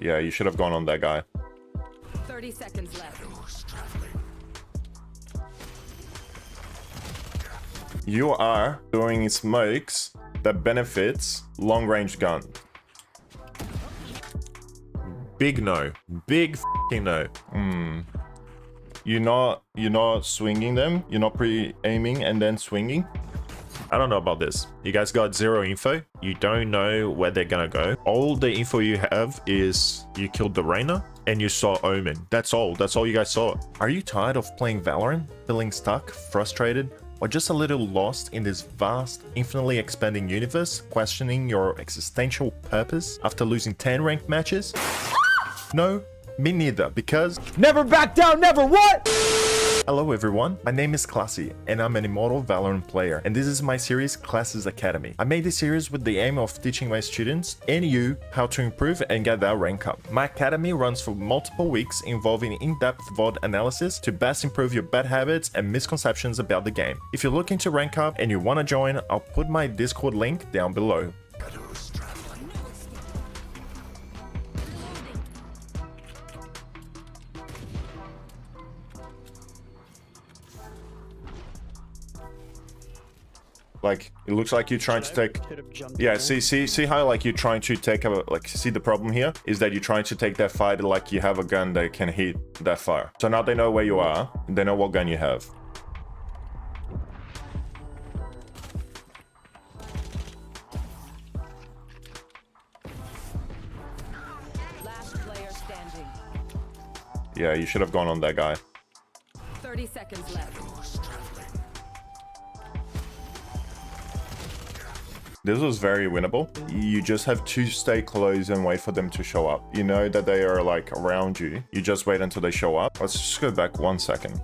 Yeah, you should have gone on that guy. 30 seconds left. You are doing smokes that benefits long-range gun. Big no. Big f***ing no. You're not swinging them. You're not pre-aiming and then swinging. I don't know about this. You guys got zero info. You don't know where they're gonna go. All the info you have is you killed the Reyna and you saw Omen. That's all. That's all you guys saw. Are you tired of playing Valorant? Feeling stuck, frustrated, or just a little lost in this vast, infinitely expanding universe, questioning your existential purpose after losing 10 ranked matches? No, me neither, because never back down, never what? Hello everyone, my name is Klascy and I'm an immortal Valorant player, and this is my series Klassy's Academy. I made this series with the aim of teaching my students and you how to improve and get that rank up. My academy runs for multiple weeks, involving in-depth VOD analysis to best improve your bad habits and misconceptions about the game. If you're looking to rank up and you want to join, I'll put my Discord link down below. Like, it looks like you're trying to take... Yeah, see how, like, you're trying to take a... Like, see the problem here? Is that you're trying to take that fight like you have a gun that can hit that fire. So now they know where you are, and they know what gun you have. Last player standing. Yeah, you should have gone on that guy. 30 seconds left. This was very winnable. You just have to stay close and wait for them to show up. You know that they are like around you. You just wait until they show up. Let's just go back 1 second.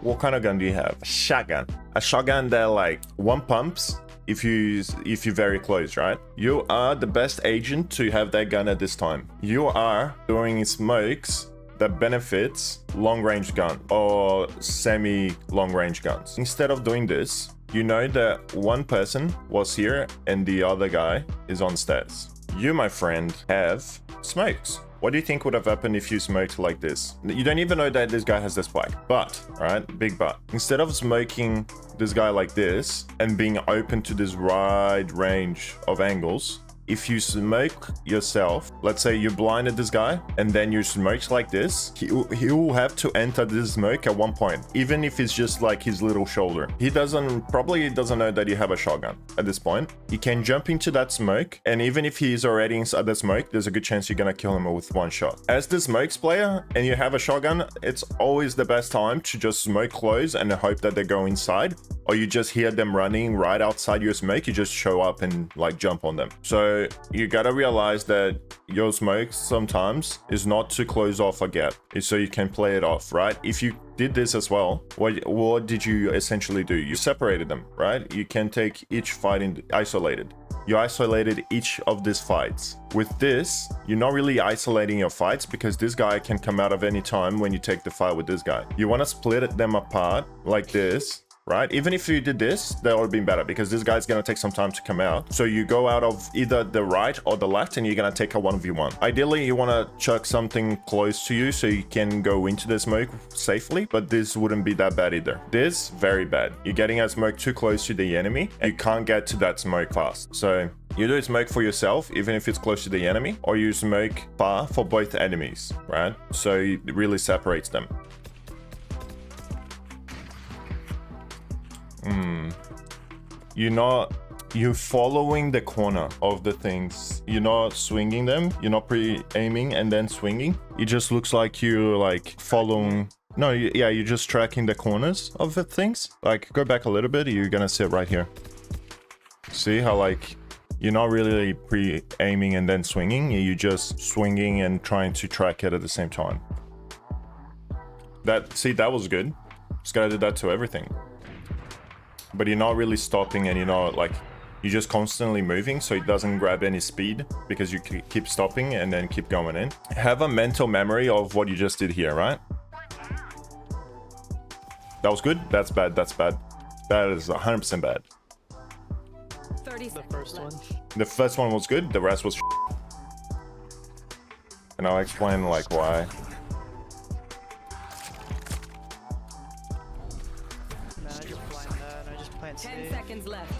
What kind of gun do you have? A shotgun. A shotgun that like one pumps if you're very close, right? You are the best agent to have that gun at this time. You are doing smokes that benefits long-range gun or semi-long-range guns. Instead of doing this, you know that one person was here and the other guy is on stairs. You, my friend, have smokes. What do you think would have happened if you smoked like this? You don't even know that this guy has the spike. But, right? Big but. Instead of smoking this guy like this and being open to this wide range of angles, if you smoke yourself, let's say you blinded this guy and then you smoked like this, he will have to enter this smoke at one point, even if it's just like his little shoulder. He probably doesn't know that you have a shotgun at this point. He can jump into that smoke, and even if he is already inside the smoke, there's a good chance you're gonna kill him with one shot. As the smokes player and you have a shotgun, it's always the best time to just smoke close and hope that they go inside, or you just hear them running right outside your smoke, you just show up and like jump on them. So you gotta realize that your smoke sometimes is not to close off a gap, it's so you can play it off, right? If you did this as well, what did you essentially do? You separated them, right? You can take each fight in isolated. You isolated each of these fights. With this, you're not really isolating your fights because this guy can come out of any time when you take the fight with this guy. You want to split them apart like this, right? Even if you did this, that would have been better because this guy's going to take some time to come out. So you go out of either the right or the left and you're going to take a 1v1. Ideally, you want to chuck something close to you so you can go into the smoke safely, but this wouldn't be that bad either. This, very bad. You're getting a smoke too close to the enemy and you can't get to that smoke fast. So you do smoke for yourself, even if it's close to the enemy, or you smoke far for both enemies, right? So it really separates them. You're following the corner of the things. You're not swinging them. You're not pre-aiming and then swinging. It just looks like you're like following. No, yeah, you're just tracking the corners of the things. Like, go back a little bit. You're gonna sit right here. See how like you're not really pre-aiming and then swinging. You're just swinging and trying to track it at the same time. That was good. Just gotta do that to everything. But you're not really stopping and you're not like, you're just constantly moving so it doesn't grab any speed because you keep stopping and then keep going in. Have a mental memory of what you just did here, right? That was good. That's bad. That's bad. That is 100% bad. 30 The seconds first one. left. The first one was good, the rest was and I'll explain like why. Nah, I just blind that. I just plant 10 C. seconds left.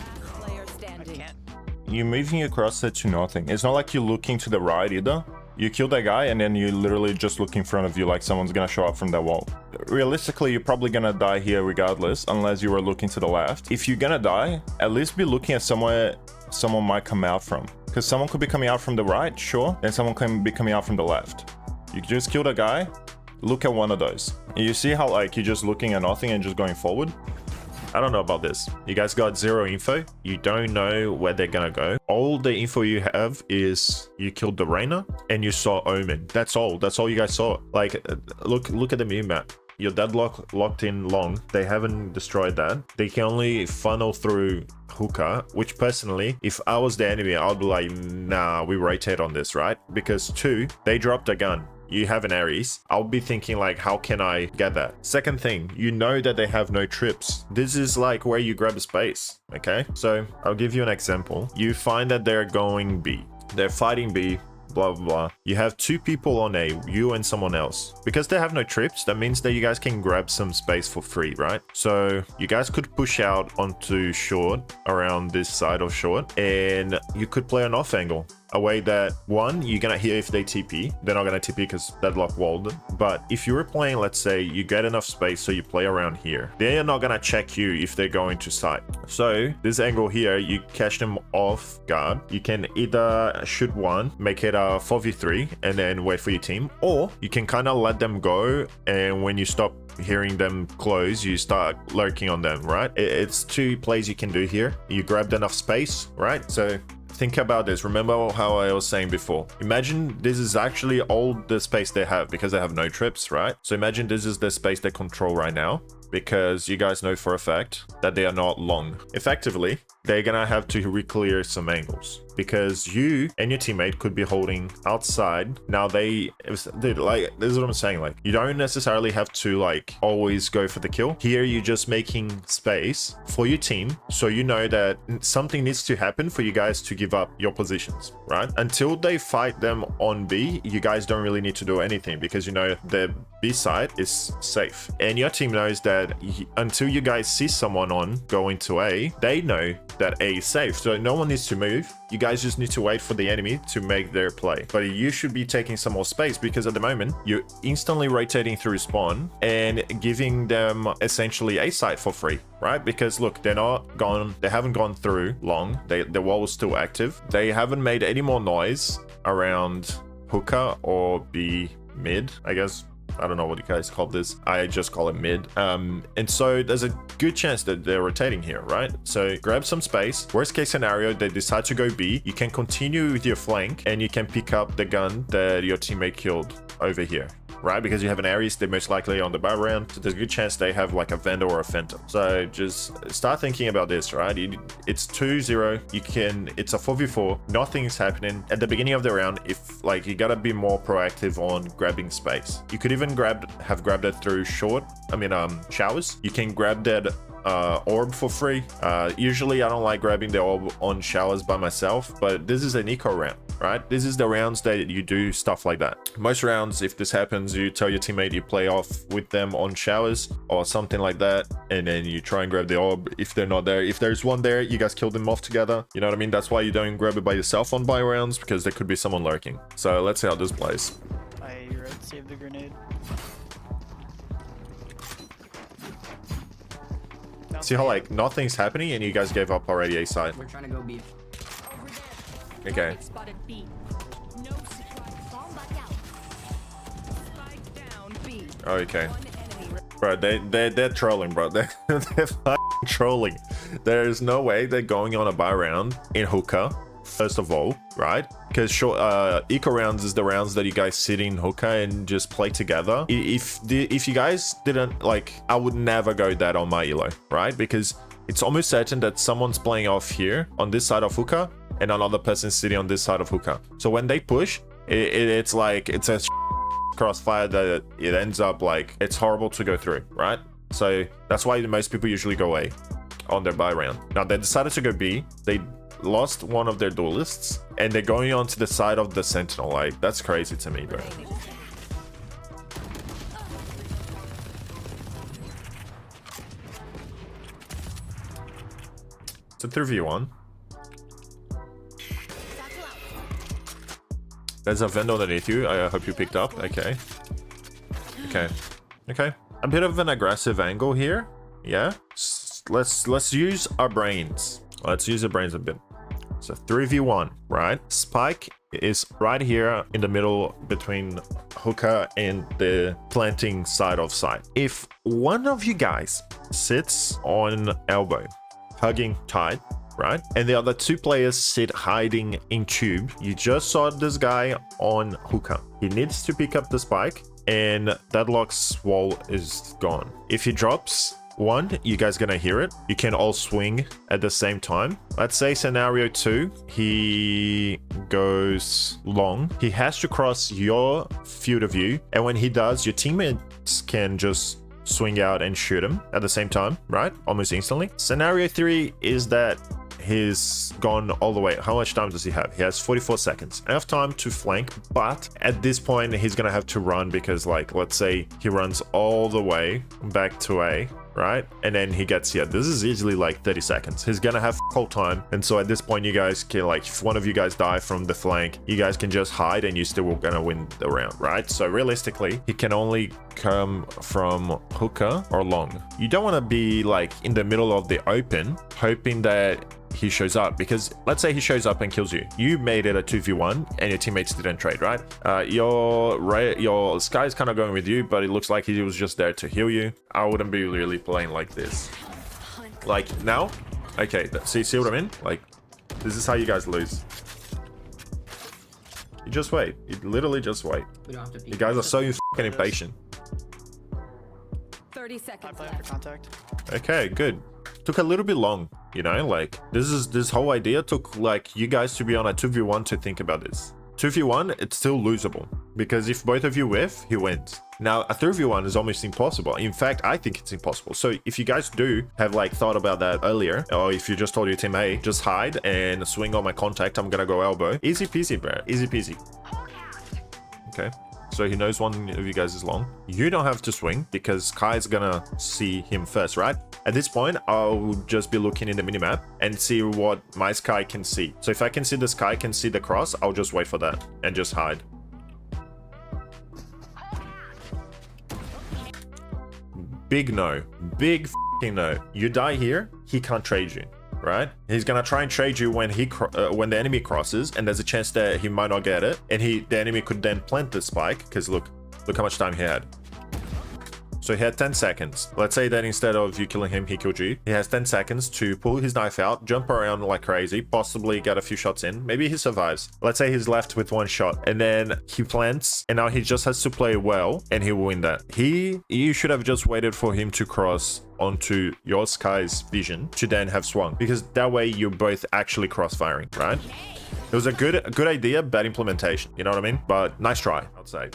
Last player I standing. can't. You're moving across it to nothing. It's not like you're looking to the right either. You kill that guy and then you literally just look in front of you like someone's gonna show up from that wall. Realistically, you're probably gonna die here regardless, unless you were looking to the left. If you're gonna die, at least be looking at somewhere someone might come out from. Because someone could be coming out from the right, sure, and someone can be coming out from the left. You just kill the guy, look at one of those. And you see how like you're just looking at nothing and just going forward? I don't know about this. You guys got zero info. You don't know where they're gonna go. All the info you have is you killed the Reyna and you saw Omen. That's all. That's all you guys saw. Like, look at the meme map. Your deadlock locked in long. They haven't destroyed that. They can only funnel through hookah, which personally, if I was the enemy, I'd be like, nah, we rotate on this, right? Because 2, they dropped a gun. You have an Ares. I'll be thinking like, how can I get that? Second thing, you know that they have no trips. This is like where you grab a space, okay? So I'll give you an example. You find that they're going B. They're fighting B, blah, blah, blah. You have 2 people on A, you and someone else. Because they have no trips, that means that you guys can grab some space for free, right? So you guys could push out onto short, around this side of short, and you could play an off angle. A way that, one, you're gonna hear if they TP. They're not gonna TP because deadlock walled them. But if you were playing, let's say, you get enough space so you play around here, they're not gonna check you if they're going to side. So this angle here, you catch them off guard. You can either shoot one, make it a 4v3, and then wait for your team, or you can kind of let them go, and when you stop hearing them close, you start lurking on them, right? It's 2 plays you can do here. You grabbed enough space, right? So think about this. Remember how I was saying before. Imagine this is actually all the space they have because they have no trips, right? So imagine this is the space they control right now, because you guys know for a fact that they are not long. Effectively, they're gonna have to re-clear some angles because you and your teammate could be holding outside. Now dude, like, this is what I'm saying. Like, you don't necessarily have to like always go for the kill. Here, you're just making space for your team, so you know that something needs to happen for you guys to give up your positions, right? Until they fight them on B, you guys don't really need to do anything because you know the B side is safe, and your team knows that until you guys see someone on going to A, they know that A is safe, so no one needs to move. You guys just need to wait for the enemy to make their play. But you should be taking some more space because at the moment you're instantly rotating through spawn and giving them essentially A site for free, right? Because look, they're not gone, they haven't gone through long, the wall is still active, they haven't made any more noise around hookah or B mid, I guess. I don't know what you guys call this. I just call it mid. And so there's a good chance that they're rotating here, right? So grab some space. Worst case scenario, they decide to go B. You can continue with your flank and you can pick up the gun that your teammate killed over here, right? Because you have an Ares, they're most likely on the Valorant. So there's a good chance they have like a Vendor or a Phantom. So just start thinking about this, right? It's 2-0. It's a 4v4. Nothing's happening. At the beginning of the round, if like, you gotta be more proactive on grabbing space. You could even have grabbed it through showers. You can grab that orb for free. Usually I don't like grabbing the orb on showers by myself, but this is an eco round, right? This is the rounds that you do stuff like that. Most rounds, if this happens, you tell your teammate you play off with them on showers or something like that, and then you try and grab the orb if they're not there. If there's one there, you guys kill them off together. You know what I mean? That's why you don't grab it by yourself on buy rounds, because there could be someone lurking. So let's see how this plays. You're right, save the grenade. See how like nothing's happening and you guys gave up already A side. We're trying to go B. Okay. Spotted B. No surprise. Bomb back out. Spike down B. Okay. One enemy. Bro, they're trolling, bro. They're fucking trolling. There's no way they're going on a buy round in hookah first of all, right? Because eco rounds is the rounds that you guys sit in hookah and just play together. If you guys didn't, like, I would never go that on my elo, right? Because it's almost certain that someone's playing off here on this side of hookah and another person sitting on this side of hookah. So when they push, it's like, it's a crossfire that it ends up like, it's horrible to go through, right? So that's why most people usually go A on their buy round. Now they decided to go B. They lost one of their duelists and they're going on to the side of the sentinel. Like, that's crazy to me, bro. It's a 3v1. There's a vent underneath you. I hope you picked up. Okay. Okay. Okay. A bit of an aggressive angle here. Yeah. Let's use our brains. Let's use our brains a bit. So 3v1, right? Spike is right here in the middle between hookah and the planting side of side. If one of you guys sits on elbow, hugging tight, right? And the other two players sit hiding in tube. You just saw this guy on hookah. He needs to pick up the spike and Deadlock's wall is gone. If he drops one, you guys gonna hear it. You can all swing at the same time. Let's say scenario 2, he goes long. He has to cross your field of view. And when he does, your teammates can just swing out and shoot him at the same time, right? Almost instantly. Scenario 3 is that he's gone all the way. How much time does he have? He has 44 seconds. Enough time to flank, but at this point, he's gonna have to run because, like, let's say he runs all the way back to A, right? And then he gets here. This is easily like 30 seconds. He's gonna have whole time. And so at this point, you guys can, like, if one of you guys die from the flank, you guys can just hide and you still gonna win the round, right? So realistically, he can only come from hookah or long. You don't want to be like in the middle of the open, hoping that he shows up, because let's say he shows up and kills you. You made it a 2v1 and your teammates didn't trade, right? Your Sky is kind of going with you, but it looks like he was just there to heal you. I wouldn't be really playing like this. Like now, okay, see what I mean? Like, this is how you guys lose. You just wait. You literally just wait. You guys are so fucking impatient. 30 I seconds play left. for contact. Okay, good. Took a little bit long, you know, like this whole idea took like you guys to be on a 2v1 to think about this. 2v1, it's still losable because if both of you whiff, he wins. Now a 3v1 is almost impossible. In fact, I think it's impossible. So if you guys do have like thought about that earlier, or if you just told your team, hey, just hide and swing on my contact, I'm gonna go elbow. Easy peasy, bro. Easy peasy. Okay. So he knows one of you guys is long. You don't have to swing because Kai's gonna see him first, right? At this point, I'll just be looking in the minimap and see what my Sky can see. So if I can see the Sky can see the cross, I'll just wait for that and just hide. Big no. Big f***ing no. You die here, he can't trade you. Right? He's gonna try and trade you when when the enemy crosses, and there's a chance that he might not get it, and the enemy could then plant the spike because look how much time he had. So he had 10 seconds. Let's say that instead of you killing him, he killed you. He has 10 seconds to pull his knife out, jump around like crazy, possibly get a few shots in. Maybe he survives. Let's say he's left with one shot and then he plants and now he just has to play well and he will win that. You should have just waited for him to cross onto your Sky's vision to then have swung, because that way you're both actually cross-firing, right? It was a good idea, bad implementation, you know what I mean? But nice try, I'd say.